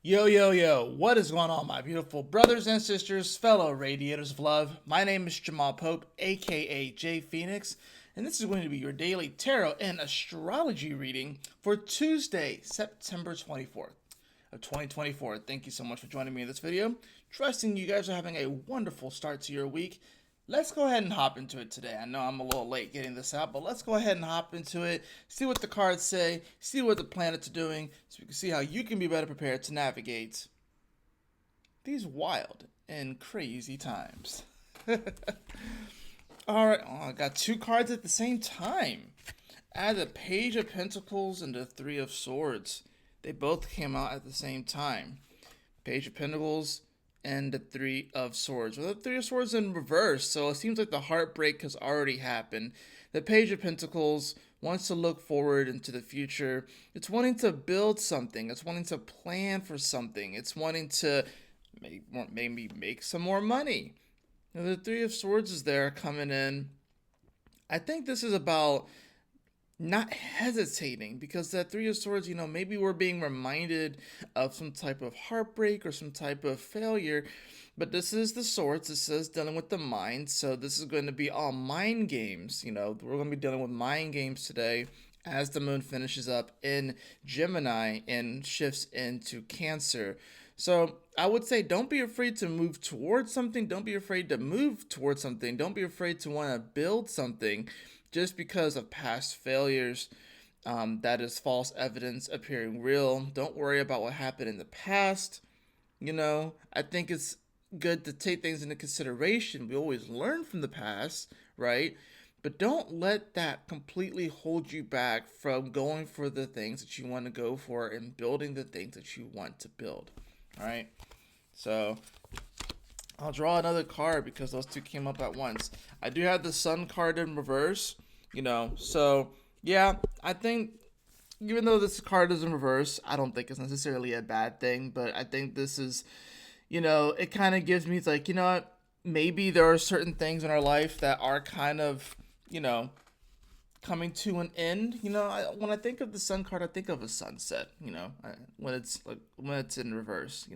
Yo, yo, yo, what is going on, my beautiful brothers and sisters, fellow radiators of love? My name is Jamal Pope, aka J Phoenix, and this is going to be your daily tarot and astrology reading for Tuesday, September 24th of 2024. Thank you so much for joining me in this video. Trusting you guys are having a wonderful start to your week. Let's go ahead and hop into it today. I know I'm a little late getting this out, but let's go ahead and hop into it, see what the cards say, see what the planets are doing, so we can see how you can be better prepared to navigate these wild and crazy times. Alright, I got two cards at the same time. I had the Page of Pentacles and the Three of Swords. They both came out at the same time. Page of Pentacles and the Three of Swords. Well, the Three of Swords in reverse, so it seems like the heartbreak has already happened. The Page of Pentacles wants to look forward into the future. It's wanting to build something. It's wanting to plan for something. It's wanting to maybe make some more money. Now, the Three of Swords is there coming in. I think this is about not hesitating, because that Three of Swords, maybe we're being reminded of some type of heartbreak or some type of failure, but this is the Swords. It says dealing with the mind, so this is going to be all mind games. We're going to be dealing with mind games today as the moon finishes up in Gemini and shifts into Cancer. So I would say don't be afraid to move towards something. Don't be afraid to move towards something. Don't be afraid to want to build something just because of past failures. That is false evidence appearing real. Don't worry about what happened in the past. I think it's good to take things into consideration. We always learn from the past, right? But don't let that completely hold you back from going for the things that you want to go for and building the things that you want to build. All right, so I'll draw another card because those two came up at once. I do have the Sun card in reverse, so yeah, I think even though this card is in reverse, I don't think it's necessarily a bad thing, but I think this is, it kind of gives me, it's like, what, maybe there are certain things in our life that are kind of, coming to an end. When I think of the Sun card, I think of a sunset. When it's in reverse.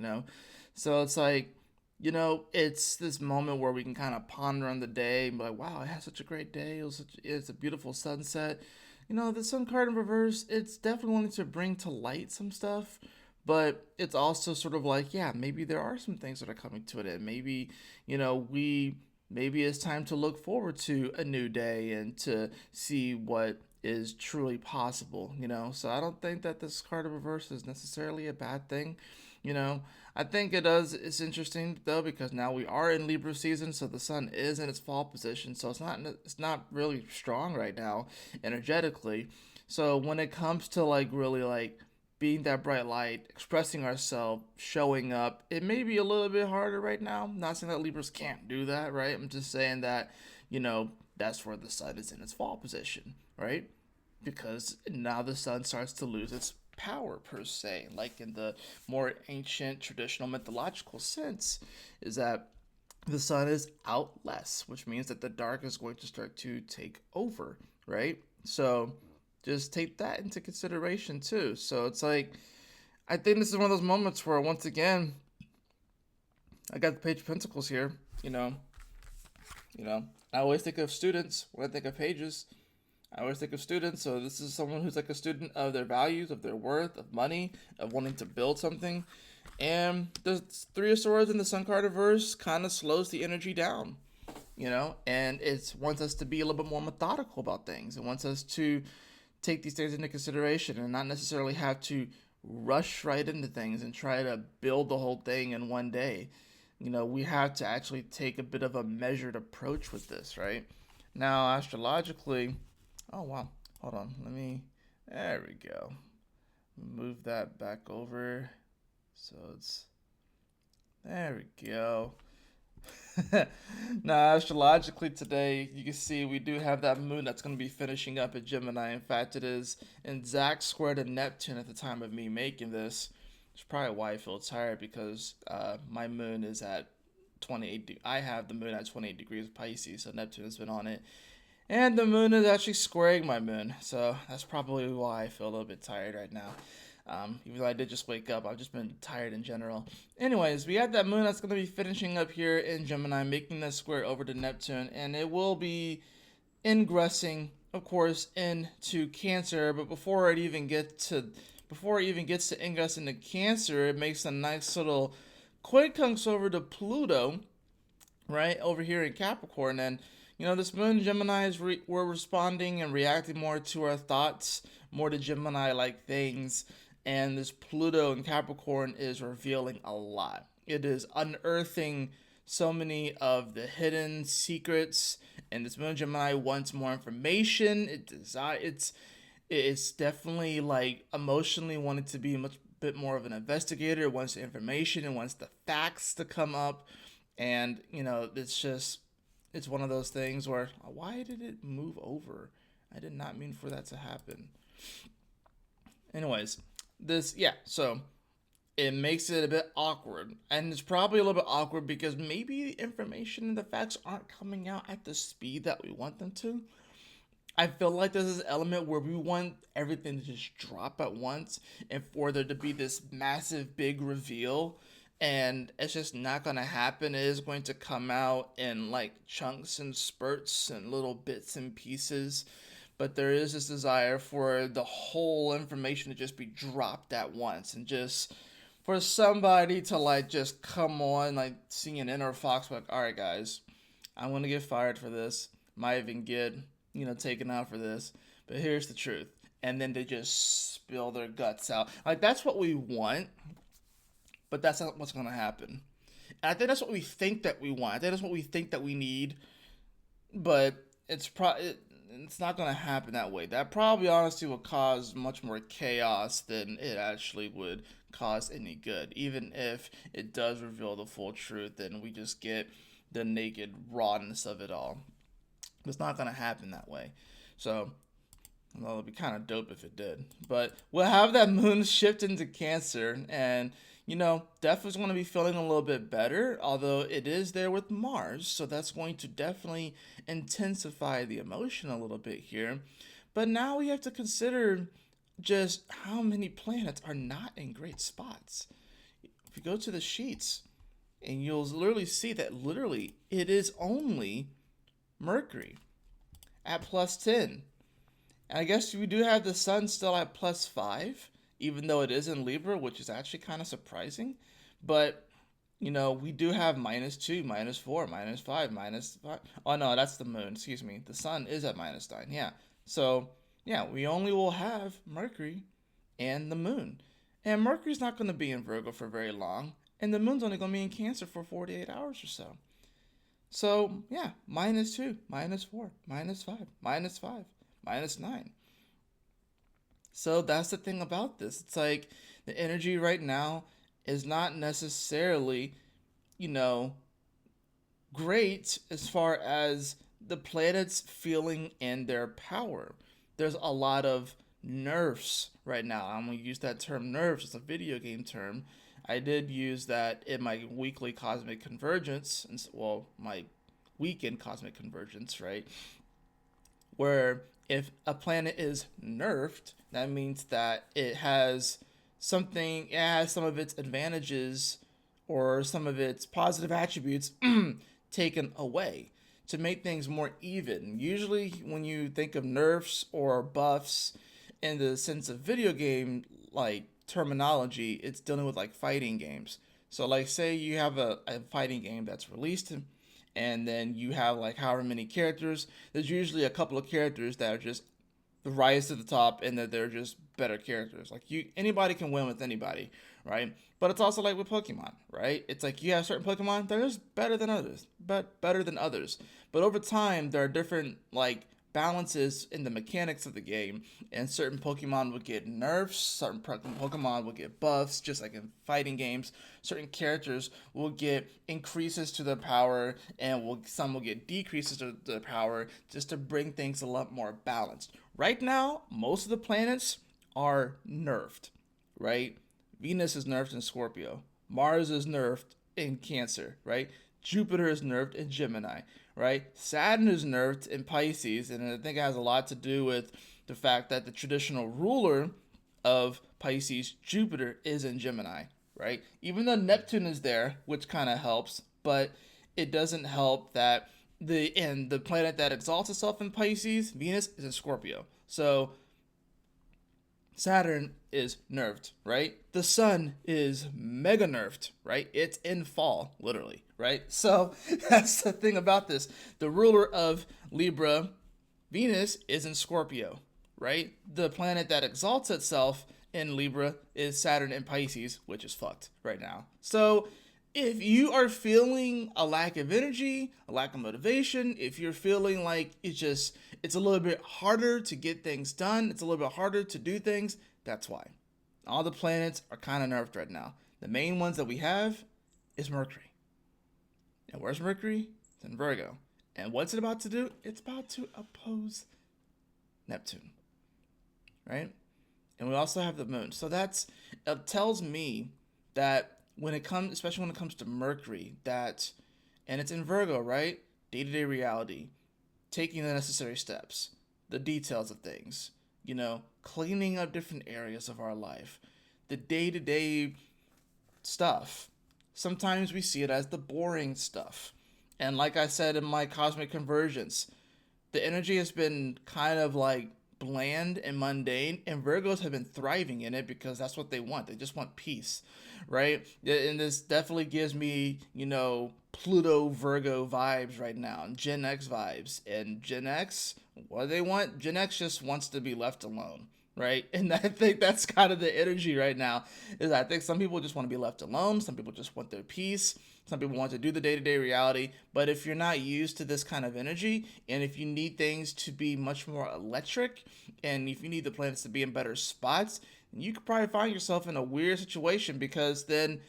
So it's like, it's this moment where we can kind of ponder on the day and be like, wow, I had such a great day. It's a beautiful sunset. The Sun card in reverse, it's definitely wanting to bring to light some stuff, but it's also sort of like, yeah, maybe there are some things that are coming to an end. Maybe, maybe it's time to look forward to a new day and to see what is truly possible, So I don't think that this card of reverse is necessarily a bad thing. I think it's interesting though, because now we are in Libra season, so the sun is in its fall position, so it's not really strong right now energetically. So when it comes to really being that bright light, expressing ourselves, showing up, it may be a little bit harder right now. I'm not saying that Libras can't do that, right? I'm just saying that, that's where the sun is in its fall position, right? Because now the sun starts to lose its power, per se, like in the more ancient, traditional, mythological sense, is that the sun is out less, which means that the dark is going to start to take over, right? So just take that into consideration too. So it's like, I think this is one of those moments where, once again, I got the Page of Pentacles here. I always think of students when I think of pages. I always think of students. So this is someone who's like a student of their values, of their worth, of money, of wanting to build something. And the Three of Swords in the Sun card reverse kind of slows the energy down, and it wants us to be a little bit more methodical about things. It wants us to take these things into consideration and not necessarily have to rush right into things and try to build the whole thing in one day. We have to actually take a bit of a measured approach with this, right? Now, astrologically, oh wow, hold on, there we go. Move that back over. So there we go. Now, astrologically today, you can see we do have that moon that's going to be finishing up at Gemini. In fact, it is in exact square to Neptune at the time of me making this. It's probably why I feel tired, because my moon is at 28. I have the moon at 28 degrees of Pisces, so Neptune has been on it. And the moon is actually squaring my moon, so that's probably why I feel a little bit tired right now. Even though I did just wake up, I've just been tired in general. Anyways, we have that moon that's going to be finishing up here in Gemini, making that square over to Neptune, and it will be ingressing, of course, into Cancer. But before it even gets to ingress into Cancer, it makes a nice little quincunx over to Pluto, right over here in Capricorn. And this moon Gemini is we're responding and reacting more to our thoughts, more to Gemini like things, and this Pluto in Capricorn is revealing a lot. It is unearthing so many of the hidden secrets, and this moon Gemini wants more information. It's definitely like emotionally wanting to be a much bit more of an investigator. It wants the information, it wants the facts to come up, and it's one of those things where, why did it move over? I did not mean for that to happen. Anyways, so it makes it a bit awkward. And it's probably a little bit awkward because maybe the information and the facts aren't coming out at the speed that we want them to. I feel like there's this element where we want everything to just drop at once and for there to be this massive big reveal. And it's just not going to happen. It is going to come out in like chunks and spurts and little bits and pieces. But there is this desire for the whole information to just be dropped at once and just for somebody to like just come on, like CNN or Fox, like, all right, guys, I'm going to get fired for this. Might even get, taken out for this. But here's the truth. And then they just spill their guts out. Like, that's what we want. But that's not what's going to happen. And I think that's what we think that we want. I think that's what we think that we need. But it's not going to happen that way. That probably honestly will cause much more chaos than it actually would cause any good. Even if it does reveal the full truth, then we just get the naked rawness of it all. It's not going to happen that way. So, well, it'd be kind of dope if it did. But we'll have that moon shift into Cancer, and definitely going to be feeling a little bit better, although it is there with Mars, so that's going to definitely intensify the emotion a little bit here. But now we have to consider just how many planets are not in great spots. If you go to the sheets, and you'll literally see that it is only Mercury at +10. And I guess we do have the Sun still at +5, even though it is in Libra, which is actually kind of surprising. But, we do have -2, -4, -5, -5. Oh, no, that's the moon. Excuse me. The Sun is at -9. Yeah. So, yeah, we only will have Mercury and the moon. And Mercury's not going to be in Virgo for very long. And the moon's only going to be in Cancer for 48 hours or so. So, yeah, -2, -4, -5, -5, -9. So that's the thing about this. It's like the energy right now is not necessarily, great as far as the planets feeling in their power. There's a lot of nerfs right now. I'm going to use that term nerfs. It's a video game term. I did use that in my weekly cosmic convergence, my weekend cosmic convergence, right? Where if a planet is nerfed, that means that it has some of its advantages or some of its positive attributes taken away to make things more even. Usually when you think of nerfs or buffs in the sense of video game like terminology, it's dealing with like fighting games. So like say you have a fighting game that's released and then you have like however many characters. There's usually a couple of characters that are just the rise to the top and that they're just better characters. Like anybody can win with anybody, right? But it's also like with Pokemon, right? It's like you have certain Pokemon that are just better than others. But over time there are different like balances in the mechanics of the game, and certain Pokemon will get nerfs, certain Pokemon will get buffs, just like in fighting games. Certain characters will get increases to their power, and some will get decreases to their power, just to bring things a lot more balanced. Right now, most of the planets are nerfed, right? Venus is nerfed in Scorpio. Mars is nerfed in Cancer, right? Jupiter is nerfed in Gemini, right? Saturn is nerfed in Pisces, and I think it has a lot to do with the fact that the traditional ruler of Pisces, Jupiter is in Gemini, right? Even though Neptune is there, which kind of helps, but it doesn't help that the planet that exalts itself in Pisces, Venus, is in Scorpio. So Saturn is nerfed, right? The sun is mega nerfed, right? It's in fall, literally, right? So that's the thing about this. The ruler of Libra, Venus, is in Scorpio, right? The planet that exalts itself in Libra is Saturn in Pisces, which is fucked right now. So if you are feeling a lack of energy, a lack of motivation, if you're feeling like it's a little bit harder to get things done, it's a little bit harder to do things, that's why. All the planets are kind of nerfed right now. The main ones that we have is Mercury. And where's Mercury? It's in Virgo. And what's it about to do? It's about to oppose Neptune, right? And we also have the moon. So it tells me that when it comes, especially when it comes to Mercury, and it's in Virgo, right? Day-to-day reality, taking the necessary steps, the details of things, cleaning up different areas of our life, the day-to-day stuff. Sometimes we see it as the boring stuff. And like I said in my cosmic convergence, the energy has been kind of like bland and mundane, and Virgos have been thriving in it because that's what they want. They just want peace, right? And this definitely gives me, Pluto Virgo vibes right now, and Gen X vibes. And Gen X, what do they want? Gen X just wants to be left alone, right? And I think that's kind of the energy right now. Is I think some people just want to be left alone. Some people just want their peace. Some people want to do the day-to-day reality. But if you're not used to this kind of energy, and if you need things to be much more electric, and if you need the planets to be in better spots, you could probably find yourself in a weird situation, because then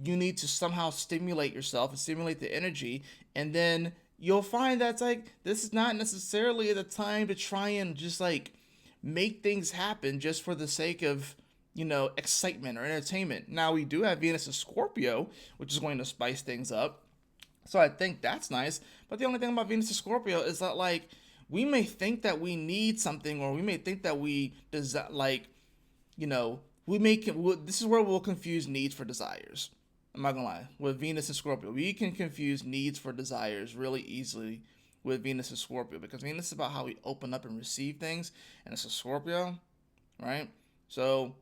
you need to somehow stimulate yourself and stimulate the energy, and then you'll find that's like, this is not necessarily the time to try and just like make things happen just for the sake of excitement or entertainment. Now, we do have Venus in Scorpio, which is going to spice things up. So I think that's nice. But the only thing about Venus in Scorpio is that, like, we may think that we need something, or we may think that we this is where we'll confuse needs for desires. I'm not gonna lie. With Venus and Scorpio, we can confuse needs for desires really easily with Venus and Scorpio, because Venus is about how we open up and receive things, and it's a Scorpio, right? So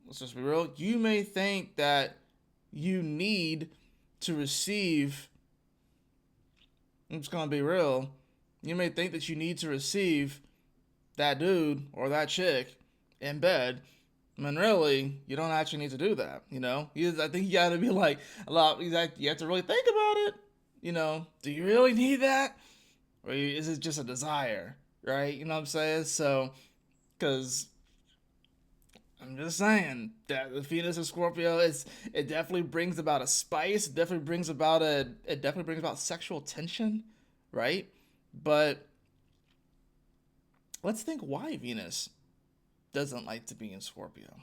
let's just be real. You may think that you need to receive. I'm just gonna be real. You may think that you need to receive that dude or that chick in bed, when really you don't actually need to do that. I think you gotta be like you have to really think about it. Do you really need that, or is it just a desire, right? You know what I'm saying? So, because I'm just saying that the Venus and Scorpio it definitely brings about a spice. It definitely brings about sexual tension, right? But let's think why Venus doesn't like to be in Scorpio,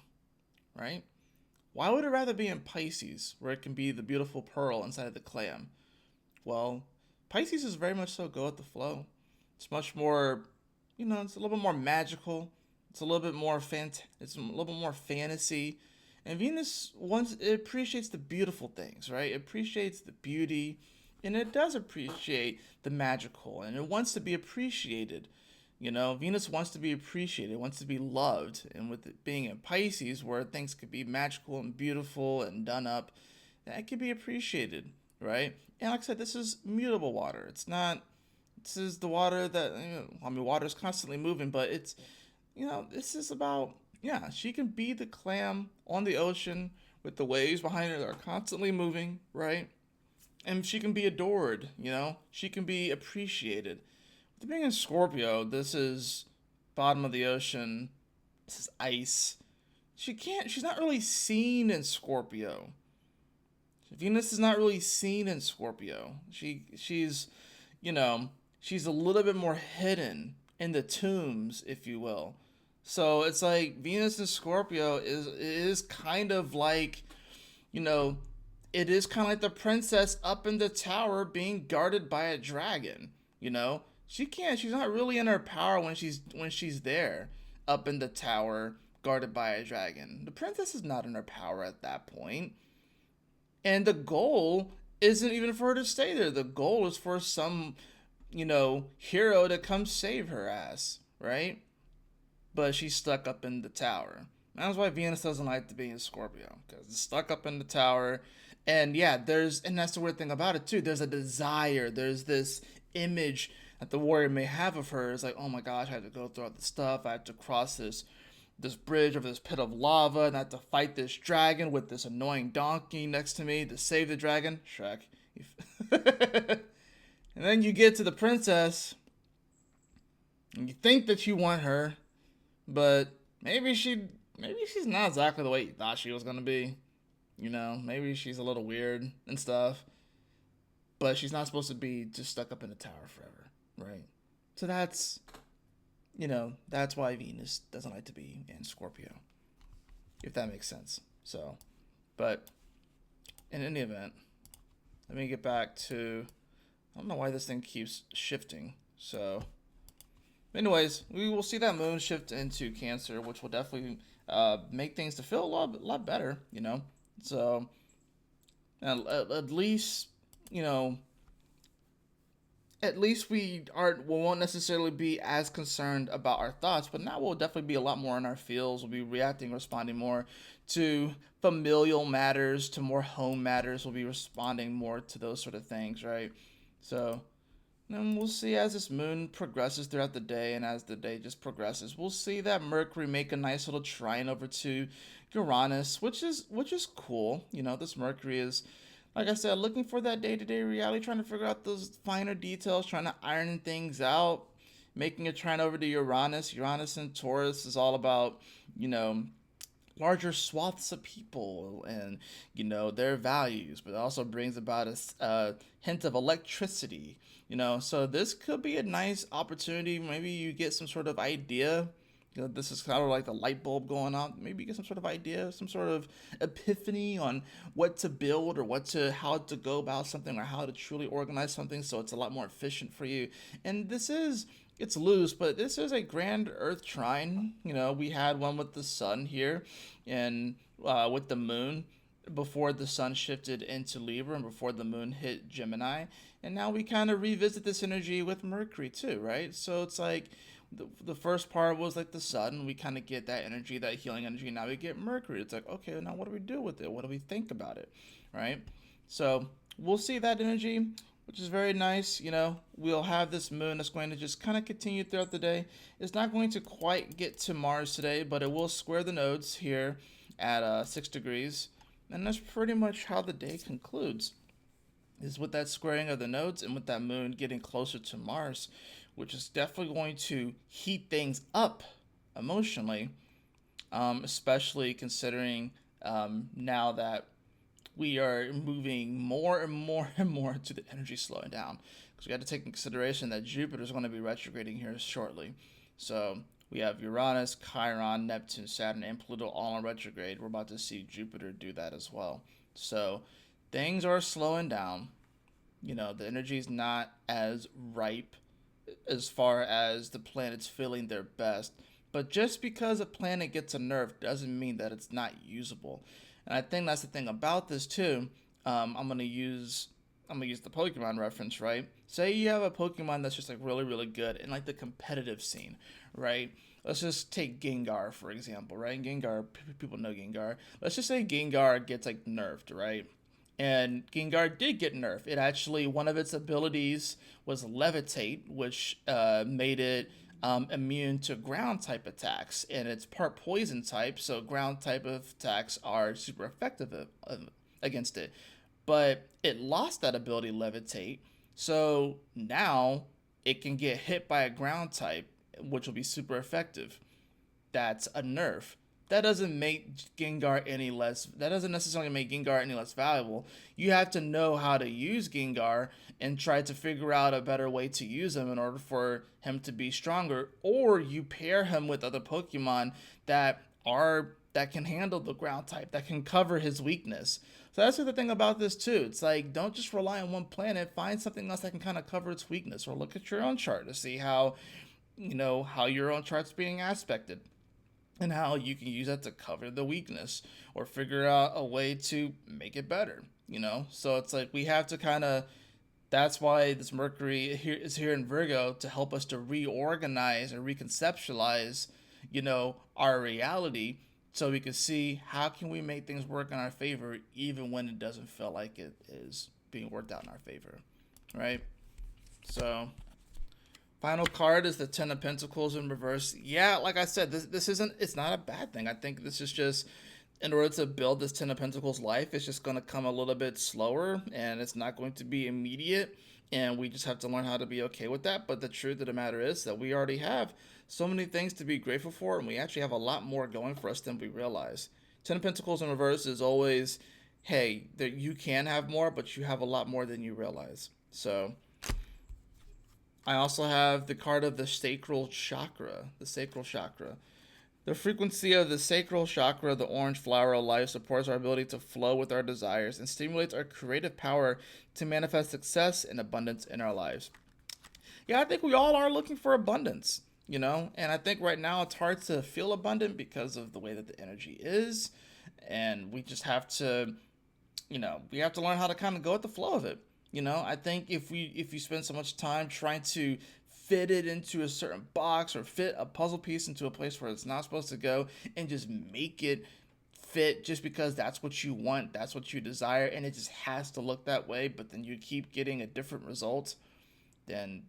right? Why would it rather be in Pisces, where it can be the beautiful pearl inside of the clam? Well, Pisces is very much so go with the flow. It's much more, it's a little bit more magical. It's a little bit more it's a little bit more fantasy. And Venus it appreciates the beautiful things, right? It appreciates the beauty, and it does appreciate the magical, and it wants to be appreciated. Venus wants to be appreciated, wants to be loved. And with it being in Pisces, where things could be magical and beautiful and done up, that could be appreciated, right? And like I said, this is mutable water. This is the water that, water is constantly moving, but it's, this is about, she can be the clam on the ocean with the waves behind her that are constantly moving, right? And she can be adored, she can be appreciated. With being in Scorpio, this is bottom of the ocean, this is ice. She's not really seen in Scorpio. Venus is not really seen in Scorpio. She's a little bit more hidden in the tombs, if you will. So it's like Venus in Scorpio is kind of like, it is kind of like the princess up in the tower being guarded by a dragon. She's not really in her power when she's there up in the tower, guarded by a dragon. The princess is not in her power at that point. And the goal isn't even for her to stay there. The goal is for some, hero to come save her ass, right? But she's stuck up in the tower. That's why Venus doesn't like to be in Scorpio, because it's stuck up in the tower. And yeah, and that's the weird thing about it too. There's a desire. There's this image that the warrior may have of her. It's like, oh my gosh, I have to go through all this stuff. I have to cross this bridge over this pit of lava, and I have to fight this dragon with this annoying donkey next to me to save the dragon. Shrek. And then you get to the princess, and you think that you want her, but maybe she's not exactly the way you thought she was gonna be. Maybe she's a little weird and stuff, but she's not supposed to be just stuck up in the tower forever, right? So that's why Venus doesn't like to be in Scorpio, if that makes sense. So, but in any event, let me get back to, I don't know why this thing keeps shifting. So, anyways, we will see that moon shift into Cancer, which will definitely make things to feel a lot better, So, at least, we won't necessarily be as concerned about our thoughts, but now we'll definitely be a lot more in our feels. We'll be reacting, responding more to familial matters, to more home matters. We'll be responding more to those sort of things, right? So, and we'll see as this moon progresses throughout the day, and as the day just progresses, we'll see that Mercury make a nice little trine over to Uranus, which is cool. This Mercury is, like I said, looking for that day-to-day reality, trying to figure out those finer details, trying to iron things out, making a trine over to Uranus. Uranus and Taurus is all about, larger swaths of people and, their values, but it also brings about a hint of electricity, So this could be a nice opportunity. Maybe you get some sort of idea. This is kind of like the light bulb going on. Maybe you get some sort of idea, some sort of epiphany on what to build or how to go about something or how to truly organize something so it's a lot more efficient for you. And it's loose, but this is a grand Earth trine. We had one with the sun here and with the moon before the sun shifted into Libra and before the moon hit Gemini. And now we kind of revisit this energy with Mercury too, right? So it's like, the first part was like the sun. We kind of get that energy, that healing energy. Now we get Mercury. It's like, okay, now what do we do with it? What do we think about it? Right? So we'll see that energy, which is very nice. We'll have this moon that's going to just kind of continue throughout the day. It's not going to quite get to Mars today, but it will square the nodes here at 6 degrees. And that's pretty much how the day concludes, is with that squaring of the nodes and with that moon getting closer to Mars, which is definitely going to heat things up emotionally, especially considering now that we are moving more and more and more to the energy slowing down. Because we got to take in consideration that Jupiter is going to be retrograding here shortly. So we have Uranus, Chiron, Neptune, Saturn, and Pluto all in retrograde. We're about to see Jupiter do that as well. So things are slowing down. The energy is not as ripe as far as the planets feeling their best. But just because a planet gets a nerf doesn't mean that it's not usable. And I think that's the thing about this too. I'm gonna use the Pokemon reference, right? Say you have a Pokemon that's just like really, really good in like the competitive scene, right? Let's just take Gengar for example, right? Gengar, people know Gengar. Let's just say Gengar gets like nerfed, right? And Gengar did get nerfed. It actually, one of its abilities was Levitate, which made it immune to ground type attacks. And it's part poison type, so ground type of attacks are super effective against it. But it lost that ability, Levitate, so now it can get hit by a ground type, which will be super effective. That's a nerf. That doesn't necessarily make Gengar any less valuable. You have to know how to use Gengar and try to figure out a better way to use him in order for him to be stronger, or you pair him with other Pokemon that can handle the ground type, that can cover his weakness. So that's the thing about this too. It's like, don't just rely on one planet, find something else that can kind of cover its weakness, or look at your own chart to see how your own chart's being aspected. and how you can use that to cover the weakness or figure out a way to make it better, you know? So it's like we have to kind of, that's why this Mercury here is here in Virgo to help us to reorganize and reconceptualize, you know, our reality so we can see how can we make things work in our favor even when it doesn't feel like it is being worked out in our favor, right? So final card is the Ten of Pentacles in reverse. Yeah, like I said, this isn't, it's not a bad thing. I think this is just, in order to build this Ten of Pentacles life, it's just going to come a little bit slower and it's not going to be immediate. And we just have to learn how to be okay with that. But the truth of the matter is that we already have so many things to be grateful for, and we actually have a lot more going for us than we realize. Ten of Pentacles in reverse is always, hey, that you can have more, but you have a lot more than you realize. So I also have the card of the sacral chakra, the sacral chakra. The frequency of the sacral chakra, the orange flower of life, supports our ability to flow with our desires and stimulates our creative power to manifest success and abundance in our lives. Yeah, I think we all are looking for abundance, you know, and I think right now it's hard to feel abundant because of the way that the energy is, and we just have to, you know, we have to learn how to kind of go with the flow of it. You know, I think if you spend so much time trying to fit it into a certain box or fit a puzzle piece into a place where it's not supposed to go and just make it fit just because that's what you want, that's what you desire, and it just has to look that way, but then you keep getting a different result, then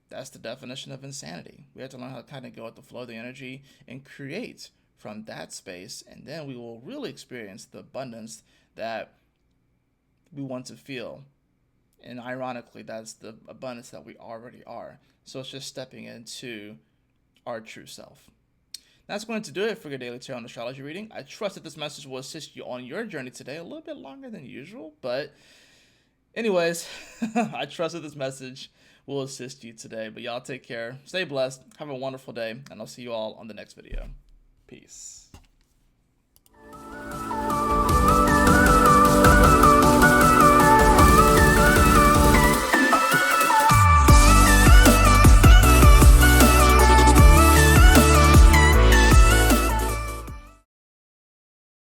that's the definition of insanity. We have to learn how to kind of go with the flow of the energy and create from that space, and then we will really experience the abundance that we want to feel. And ironically, that's the abundance that we already are. So it's just stepping into our true self. That's going to do it for your daily tarot and astrology reading. I trust that this message will assist you on your journey today. A little bit longer than usual, but anyways, I trust that this message will assist you today. But y'all take care, stay blessed, have a wonderful day, and I'll see you all on the next video. Peace.